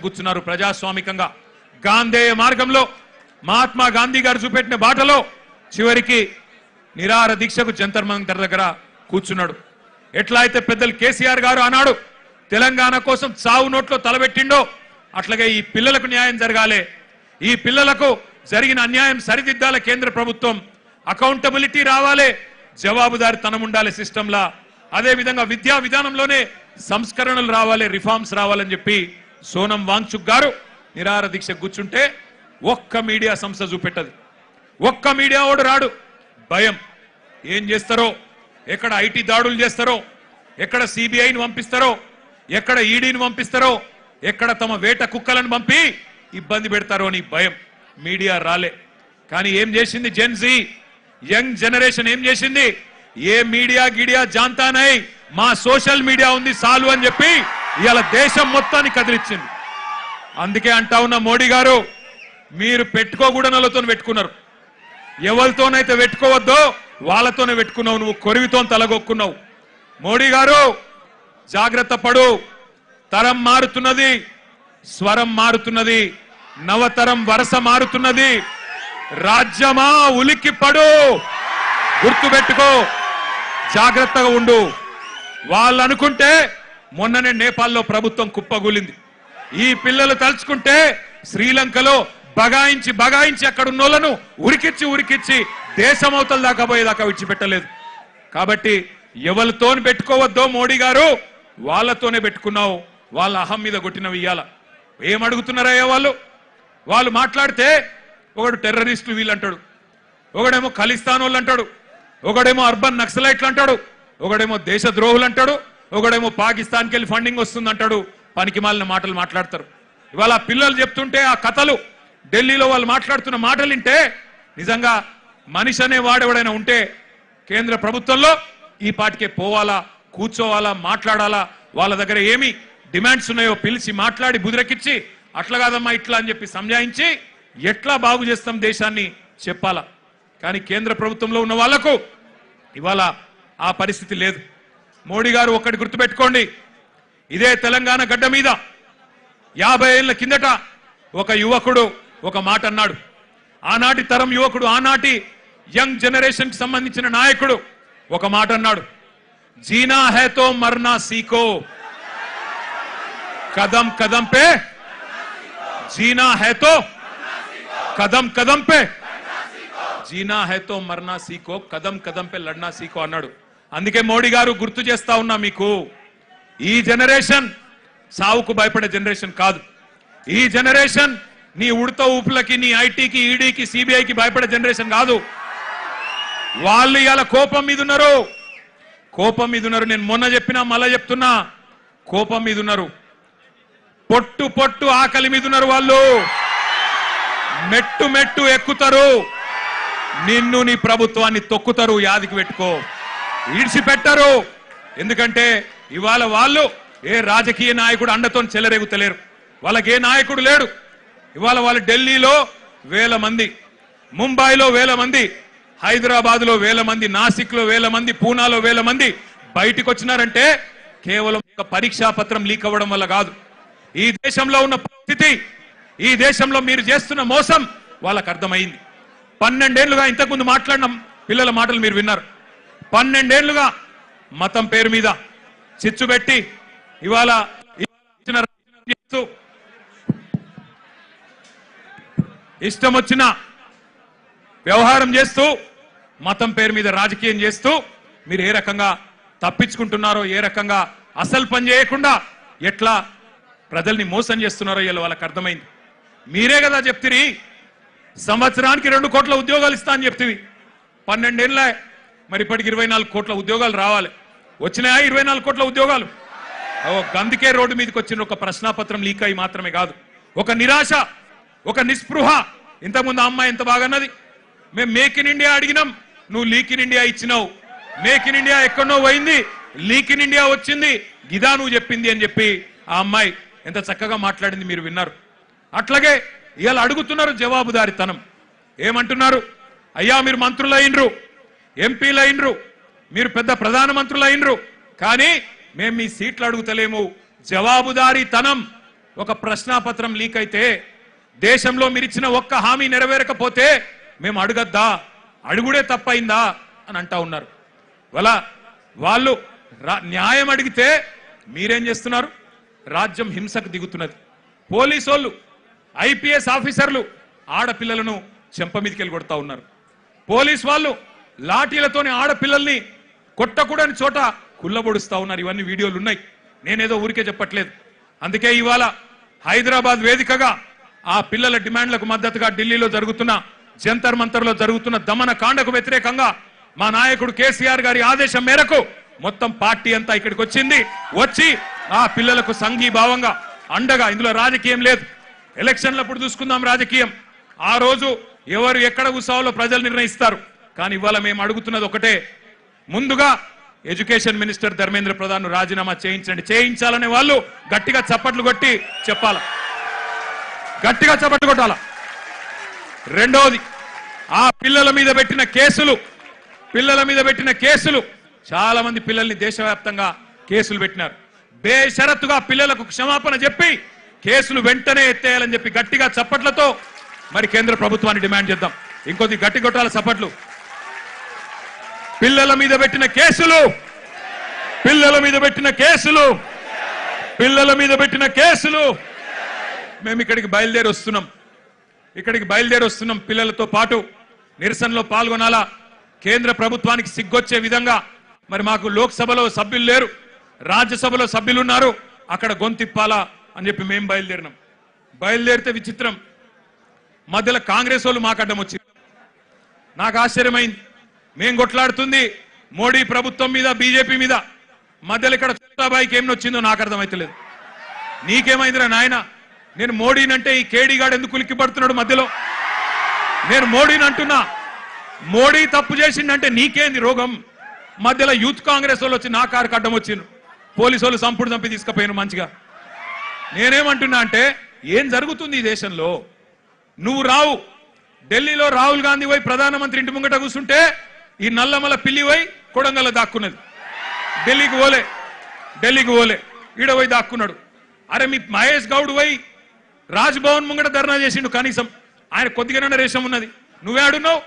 కూర్చున్నారు ప్రజాస్వామికంగా గాంధేయ మార్గంలో మహాత్మా గాంధీ గారు చూపెట్టిన బాటలో చివరికి నిరాహార దీక్షకు జంతర్ మంతర్ దగ్గర కూర్చున్నాడు. ఎట్లా అయితే పెద్దలు కేసీఆర్ గారు అన్నాడు తెలంగాణ కోసం చావు నోట్లో తలబెట్టిండో అట్లాగే ఈ పిల్లలకు న్యాయం జరగాలి, ఈ పిల్లలకు జరిగిన అన్యాయం సరిదిద్దాల కేంద్ర ప్రభుత్వం, అకౌంటబిలిటీ రావాలి, జవాబుదారితనం ఉండాలి సిస్టంలా, అదే విధంగా విద్యా విధానంలోనే సంస్కరణలు రావాలి, రిఫార్మ్స్ రావాలని చెప్పి సోనం వాంగ్చుక్ గారు నిరాహార దీక్ష కూర్చుంటే ఒక్క మీడియా సంస్థ చూపెట్టదు, ఒక్క మీడియా ఓడు రాడు. భయం, ఏం చేస్తారో, ఎక్కడ ఐటీ దాడులు చేస్తారో, ఎక్కడ సిబిఐని పంపిస్తారో, ఎక్కడ ఈడీని పంపిస్తారో, ఎక్కడ తమ వేట కుక్కలను పంపి ఇబ్బంది పెడతారో అని భయం. మీడియా రాలే. కానీ ఏం చేసింది జెన్జీ యంగ్ జనరేషన్, ఏం చేసింది? ఏ మీడియా గిడియా జాంతా నై, మా సోషల్ మీడియా ఉంది చాలు అని చెప్పి ఇవాళ దేశం మొత్తాన్ని కదిలిచ్చింది. అందుకే అంటా ఉన్న మోడీ గారు, మీరు పెట్టుకోకూడనలతో పెట్టుకున్నారు, ఎవరితోనైతే పెట్టుకోవద్దో వాళ్ళతోనే పెట్టుకున్నావు, నువ్వు కొరివితో తలగొక్కున్నావు. మోడీ గారు జాగ్రత్త పడు, తరం మారుతున్నది, స్వరం మారుతున్నది, నవతరం వరస మారుతున్నది. రాజ్యమా ఉలిక్కి పడు, గుర్తుపెట్టుకో, జాగ్రత్తగా ఉండు. వాళ్ళు అనుకుంటే మొన్ననే నేపాల్లో ప్రభుత్వం కుప్పగూలింది. ఈ పిల్లలు తలుచుకుంటే శ్రీలంకలో బగాయించి బగాయించి అక్కడ ఉన్నోళ్లను ఉరికిచ్చి ఉరికిచ్చి దేశమవతల దాకా పోయేదాకా విడిచిపెట్టలేదు. కాబట్టి ఎవరితో పెట్టుకోవద్దో మోడీ గారు, వాళ్ళతోనే పెట్టుకున్నావు. వాళ్ళ అహం మీద కొట్టినవి ఇయ్యాల. ఏమడుగుతున్నారయ్యా వాళ్ళు? వాళ్ళు మాట్లాడితే ఒకడు టెర్రరిస్టులు వీళ్ళు అంటాడు, ఒకడేమో ఖలిస్తాన్ వాళ్ళు అంటాడు, ఒకడేమో అర్బన్ నక్సలైట్లు అంటాడు, ఒకడేమో దేశద్రోహులు అంటాడు, ఒకడేమో పాకిస్తాన్కి వెళ్ళి ఫండింగ్ వస్తుంది అంటాడు. పనికి మాలిన మాటలు మాట్లాడతారు. ఇవాళ పిల్లలు చెప్తుంటే ఆ కథలు, ఢిల్లీలో వాళ్ళు మాట్లాడుతున్న మాటలు వింటే నిజంగా మనిషి అనే వాడెవడైనా ఉంటే కేంద్ర ప్రభుత్వంలో ఈ పాటికే పోవాలా, కూర్చోవాలా, మాట్లాడాలా, వాళ్ళ దగ్గర ఏమి డిమాండ్స్ ఉన్నాయో పిలిచి మాట్లాడి బుదిరెక్కిచ్చి అట్లా కాదమ్మా ఇట్లా అని చెప్పి సంజాయించి ఎట్లా బాగు చేస్తాం దేశాన్ని చెప్పాలా. కానీ కేంద్ర ప్రభుత్వంలో ఉన్న వాళ్లకు ఇవాళ ఆ పరిస్థితి లేదు. మోడీ గారు ఒక్కటి గుర్తుపెట్టుకోండి, ఇదే తెలంగాణ గడ్డ మీద 50 ఏళ్ల కిందట ఒక యువకుడు ఒక మాట అన్నాడు. ఆనాటి తరం యువకుడు, ఆనాటి యంగ్ జనరేషన్ కి సంబంధించిన నాయకుడు ఒక మాట అన్నాడు, జీనా హై తో మర్నా సీఖో, కదం కదం పే జీనా హై తో కదం కదం పే జీనా హై తో మర్నా సీఖో, కదం కదం పే లడ్నా సీఖో అన్నాడు. అందుకే మోడీ గారు గుర్తు చేస్తా ఉన్నా మీకు, ఈ జనరేషన్ సావుకు భయపడే జనరేషన్ కాదు. ఈ జనరేషన్ నీ ఉడత ఊపులకి, నీ ఐటీకి, ఈడీకి, సిబిఐకి భయపడే జనరేషన్ కాదు. వాళ్ళు ఇవాళ కోపం మీద ఉన్నారు, కోపం మీద ఉన్నారు. నేను మొన్న చెప్పినా మళ్ళా చెప్తున్నా, కోపం మీద ఉన్నారు. పొట్టు పొట్టు ఆకలి మీద ఉన్నారు. వాళ్ళు మెట్టు మెట్టు ఎక్కుతారు, నిన్ను నీ ప్రభుత్వాన్ని తొక్కుతారు. యాదికి పెట్టుకో, ఈడ్చిపెట్టరు. ఎందుకంటే ఇవాళ వాళ్ళు ఏ రాజకీయ నాయకుడు అండతో చెలరేగుతలేరు, వాళ్ళకి ఏ నాయకుడు లేడు. ఇవాళ వాళ్ళు ఢిల్లీలో 1000 మంది, ముంబైలో 1000 మంది, హైదరాబాద్ లో 1000 మంది, నాసిక్ లో 1000 మంది, పూనాలో 1000 మంది బయటికి వచ్చినారంటే కేవలం ఒక పరీక్షా పత్రం లీక్ అవ్వడం వల్ల కాదు. ఈ దేశంలో ఉన్న పరిస్థితి, ఈ దేశంలో మీరు చేస్తున్న మోసం వాళ్ళకు అర్థమైంది. 12 ఏళ్లుగా ఇంతకుముందు మాట్లాడిన పిల్లల మాటలు మీరు విన్నారు. 12 ఏళ్లుగా మతం పేరు మీద చిచ్చు పెట్టి ఇవాళ ఇష్టం వచ్చిన వ్యవహారం చేస్తూ మతం పేరు మీద రాజకీయం చేస్తూ మీరు ఏ రకంగా తప్పించుకుంటున్నారో, ఏ రకంగా అసలు పని చేయకుండా ఎట్లా ప్రజల్ని మోసం చేస్తున్నారో ఇలా వాళ్ళకి అర్థమైంది. మీరే కదా చెప్తిరి సంవత్సరానికి 2 కోట్ల ఉద్యోగాలు ఇస్తా అని చెప్తివి. 12 ఏళ్ళ మరి ఇప్పటికి 24 కోట్ల ఉద్యోగాలు రావాలి. వచ్చినాయా 24 కోట్ల ఉద్యోగాలు? అందుకే రోడ్డు మీదకి వచ్చిన ఒక ప్రశ్నాపత్రం లీక్ అయి మాత్రమే కాదు, ఒక నిరాశ, ఒక నిస్పృహ. ఇంతకుముందు అమ్మాయి ఎంత బాగా అన్నది, మేము మేక్ ఇన్ ఇండియా అడిగినాం, నువ్వు లీక్ ఇన్ ఇండియా ఇచ్చినావు. మేక్ ఇన్ ఇండియా ఎక్కడో పోయింది, లీక్ ఇన్ ఇండియా వచ్చింది, గిదా నువ్వు చెప్పింది అని చెప్పి ఆ అమ్మాయి ఎంత చక్కగా మాట్లాడింది మీరు విన్నారు. అట్లాగే ఇవాళ అడుగుతున్నారు జవాబుదారితనం. ఏమంటున్నారు? అయ్యా మీరు మంత్రులు అయినరు, ఎంపీలు అయినరు, మీరు పెద్ద ప్రధానమంత్రులు అయినరు, కానీ మేము మీ సీట్లు అడుగుతలేము. జవాబుదారీతనం ఒక ప్రశ్నాపత్రం లీక్ అయితే దేశంలో మీరు ఇచ్చిన ఒక్క హామీ నెరవేరకపోతే మేము అడగద్దా, అడుగుడే తప్పైందా అని అంటా ఉన్నారు. వాళ్ళు న్యాయం అడిగితే మీరేం చేస్తున్నారు? రాజ్యం హింసకు దిగుతున్నది. పోలీసోళ్ళు, ఐపీఎస్ ఆఫీసర్లు ఆడపిల్లలను చెంప మీదకెళ్ళి కొడతా ఉన్నారు. పోలీస్ వాళ్ళు లాఠీలతోని ఆడపిల్లల్ని కొట్టకూడని చోట కుళ్ళబొడుస్తా ఉన్నారు. ఇవన్నీ వీడియోలు ఉన్నాయి, నేనేదో ఊరికే చెప్పట్లేదు. అందుకే ఇవాళ హైదరాబాద్ వేదికగా ఆ పిల్లల డిమాండ్లకు మద్దతుగా ఢిల్లీలో జరుగుతున్న జంతర్ మంతర్లో జరుగుతున్న దమన కాండకు వ్యతిరేకంగా మా నాయకుడు కేసీఆర్ గారి ఆదేశం మేరకు మొత్తం పార్టీ అంతా ఇక్కడికి వచ్చి ఆ పిల్లలకు సంఘీభావంగా అండగా, ఇందులో రాజకీయం లేదు. ఎలక్షన్లప్పుడు చూసుకుందాం రాజకీయం, ఆ రోజు ఎవరు ఎక్కడ కూర్చోవాలో ప్రజలు నిర్ణయిస్తారు. కానీ ఇవాళ మేము అడుగుతున్నది ఒకటే, ముందుగా ఎడ్యుకేషన్ మినిస్టర్ ధర్మేంద్ర ప్రధాన్ రాజీనామా చేయించండి. చేయించాలనే వాళ్ళు గట్టిగా చప్పట్లు కొట్టి చెప్పాలా, గట్టిగా చప్పట్లు కొట్టాలా. రెండోది, ఆ పిల్లల మీద పెట్టిన కేసులు చాలా మంది పిల్లల్ని దేశవ్యాప్తంగా కేసులు పెట్టినారు. బేషరతుగా పిల్లలకు క్షమాపణ చెప్పి కేసులు వెంటనే ఎత్తేయాలని చెప్పి గట్టిగా చప్పట్లతో మరి కేంద్ర ప్రభుత్వాన్ని డిమాండ్ చేద్దాం. ఇంకొద్ది గట్టి కొట్టాల చప్పట్లు. పిల్లల మీద పెట్టిన కేసులు మేము ఇక్కడికి బయలుదేరి వస్తున్నాం. పిల్లలతో పాటు నిరసనలో పాల్గొనాలా. కేంద్ర ప్రభుత్వానికి సిగ్గొచ్చే విధంగా మరి మాకు లోక్సభలో సభ్యులు లేరు, రాజ్యసభలో సభ్యులు ఉన్నారు, అక్కడ గొంతిప్పాలా అని చెప్పి మేము బయలుదేరితే విచిత్రం, మధ్యలో కాంగ్రెస్ వాళ్ళు మాకు అడ్డం వచ్చింది. నాకు ఆశ్చర్యమైంది. మేం కొట్లాడుతుంది మోడీ ప్రభుత్వం మీద, బీజేపీ మీద, మధ్యలో ఇక్కడ చోటాబాయికి ఏం వచ్చిందో నాకు అర్థమైతలేదు. నీకేమైందిరా నాయన? నేను మోడీనంటే ఈ కేడీగాడు ఎందుకు ఉలిక్కి పడుతున్నాడు మధ్యలో? నేను మోడీని అంటున్నా, మోడీ తప్పు చేసిందంటే నీకేంది రోగం? మధ్యలో యూత్ కాంగ్రెస్ వాళ్ళు వచ్చి నా కారుకి అడ్డం వచ్చిండ్రు, పోలీసు వాళ్ళు సంపుడు చంపి తీసుకుపోయిన మంచిగా. నేనేమంటున్నా అంటే, ఏం జరుగుతుంది ఈ దేశంలో? నువ్వు రావు, ఢిల్లీలో రాహుల్ గాంధీ పోయి ప్రధానమంత్రి ఇంటి ముంగట కూర్చుంటే ఈ నల్లమల పిల్లి పోయి కొడంగల్లో దాక్కున్నది. ఢిల్లీకి పోలే ఈడ పోయి దాక్కున్నాడు. అరే మీ మహేష్ గౌడ్ పోయి రాజ్భవన్ ముంగట ధర్నా చేసిండు, కనీసం ఆయన కొద్దిగానే రేషం ఉన్నది. నువ్వే ఆడున్నావు,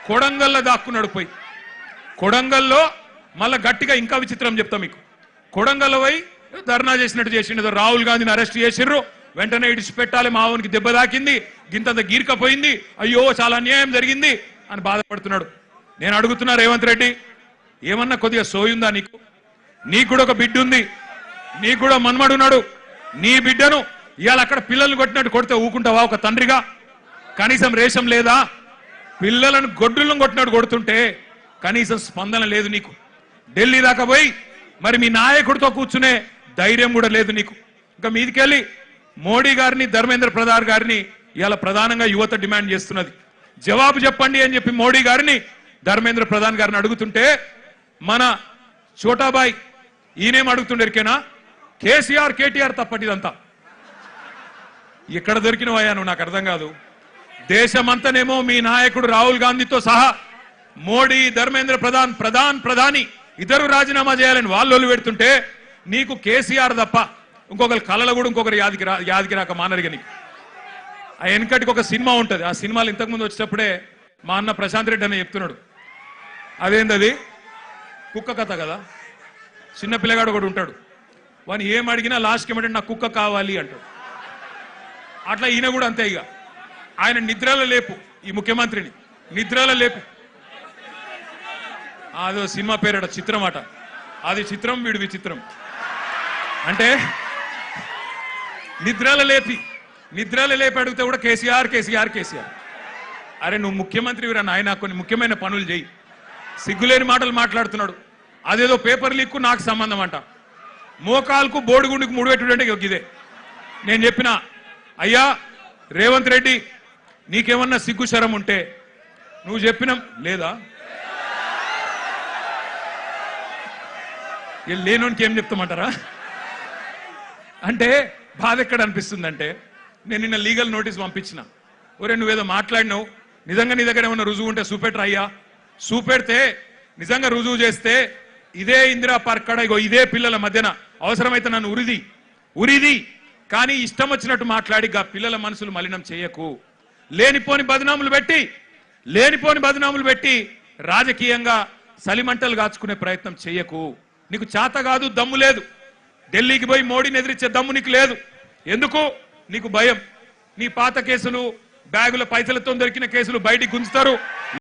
కొడంగల్లో దాక్కున్నాడు. పోయి కొడంగల్లో మళ్ళా గట్టిగా ఇంకా విచిత్రం చెప్తా మీకు, కొడంగల్లో పోయి ధర్నా చేసినట్టు చేసిండు. రాహుల్ గాంధీని అరెస్ట్ చేసిర్రు, వెంటనే ఇడిచిపెట్టాలి, మావోనికి దెబ్బ తాకింది, గింతంత గీర్కపోయింది, అయ్యో చాలా అన్యాయం జరిగింది అని బాధపడుతున్నాడు. నేను అడుగుతున్నా రేవంత్ రెడ్డి, ఏమన్నా కొద్దిగా సోయుందా నీకు? నీకు కూడా ఒక బిడ్డ ఉంది, నీకు కూడా మన్మడున్నాడు. నీ బిడ్డను ఇవాళ అక్కడ పిల్లల్ని కొట్టినట్టు కొడితే ఊకుంటావా ఒక తండ్రిగా? కనీసం రేషం లేదా? పిల్లలను గొడ్డులను కొట్టినట్టు కొడుతుంటే కనీసం స్పందన లేదు నీకు. ఢిల్లీ దాకా పోయి మరి మీ నాయకుడితో కూర్చునే ధైర్యం కూడా లేదు నీకు. ఇంకా మీదికెళ్ళి మోడీ గారిని, ధర్మేంద్ర ప్రధాన్ గారిని ఇవాళ ప్రధానంగా యువత డిమాండ్ చేస్తున్నది. జవాబు చెప్పండి అని చెప్పి మోడీ గారిని, ధర్మేంద్ర ప్రధాన్ గారిని అడుగుతుంటే మన చోటాబాయ్ ఈయనేం అడుగుతుండేరికేనా? కేసీఆర్ కేటీఆర్ తప్పటిదంతా. ఎక్కడ దొరికినవయ్యా నువ్వు? నాకు అర్థం కాదు. దేశమంతనేమో మీ నాయకుడు రాహుల్ గాంధీతో సహా మోడీ, ధర్మేంద్ర ప్రధాని ఇద్దరు రాజీనామా చేయాలని వాళ్ళు పెడుతుంటే నీకు కేసీఆర్ తప్ప ఇంకొకరు కళలు కూడా ఇంకొకరు యాదికి రాక మానరిగా నీకు. ఆ వెనకటికి ఒక సినిమా ఉంటుంది, ఆ సినిమాలు ఇంతకుముందు వచ్చేటప్పుడే మా అన్న ప్రశాంత్ రెడ్డి అని చెప్తున్నాడు. అదేంటది? కుక్క కథ కదా. చిన్న పిల్లగాడు ఒకడు ఉంటాడు, వాని ఏం అడిగినా లాస్ట్కి ఏమంటే నాకు కుక్క కావాలి అంటాడు. అట్లా ఈయన కూడా అంతే. ఇక ఆయన నిద్రలో లేపు, ఈ ముఖ్యమంత్రిని నిద్రలో లేపు. అదో సినిమా పేరట, చిత్రం అట. అది చిత్రం, వీడు విచిత్రం. అంటే నిద్రలో లేపి అడిగితే కూడా కేసీఆర్. అరే నువ్వు ముఖ్యమంత్రి వీరా నాయన, కొన్ని ముఖ్యమైన పనులు చేయి. సిగ్గులేని మాటలు మాట్లాడుతున్నాడు. అదేదో పేపర్ లీక్కు నాకు సంబంధం అంట. మోకాల్కు బోడిగుండికి ముడిపెట్టుడంటే ఇదే. నేను చెప్పిన, అయ్యా రేవంత్ రెడ్డి, నీకేమన్నా సిగ్గు శరం ఉంటే నువ్వు చెప్పినాం లేదా? లేనోనికి ఏం చెప్తామంటారా? అంటే బాధ ఎక్కడ అనిపిస్తుందంటే, నేను నిన్న లీగల్ నోటీస్ పంపించిన. ఒరే నువ్వేదో మాట్లాడినావు, నిజంగా నీ దగ్గర ఏమన్నా రుజువు ఉంటే చూపెట్టరా అయ్యా. చూపెడితే నిజంగా రుజువు చేస్తే ఇదే ఇందిరా పార్క్ కాడ ఇగో ఇదే పిల్లల మధ్యన అవసరమైతే నన్ను ఉరిది కానీ ఇష్టం వచ్చినట్టు మాట్లాడి పిల్లల మనసులు మలినం చేయకు. లేనిపోని బదనాములు పెట్టి రాజకీయంగా సలిమంటలు కాచుకునే ప్రయత్నం చేయకు. నీకు చేత కాదు, దమ్ము లేదు. ఢిల్లీకి పోయి మోడీని ఎదిరించే దమ్ము నీకు లేదు. ఎందుకు? నీకు భయం. నీ పాత కేసులు, బ్యాగుల పైసలతో దొరికిన కేసులు బయటికి గుంజుతారు.